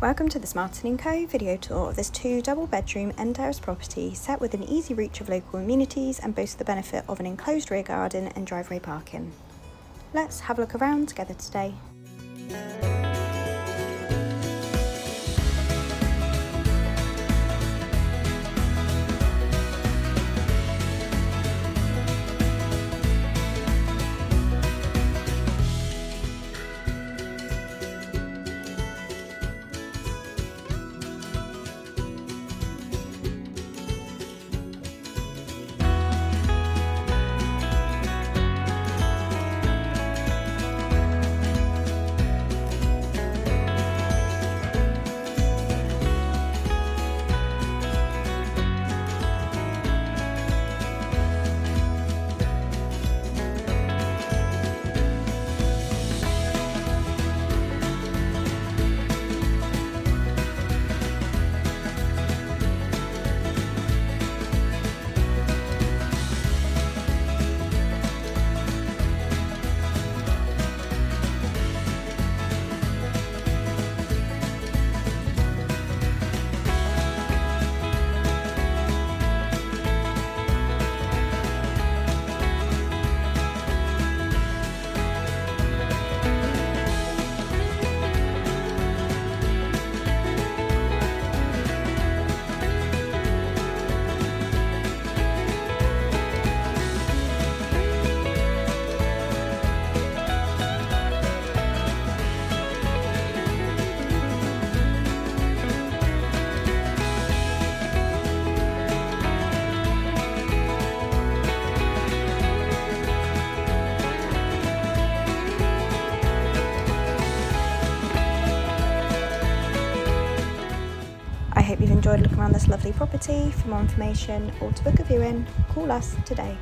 Welcome to the Martin & Co video tour of this 2 double bedroom end terrace property set within easy reach of local amenities and boasts the benefit of an enclosed rear garden and driveway parking. Let's have a look around together today. I hope you've enjoyed looking around this lovely property. For more information or to book a viewing, call us today.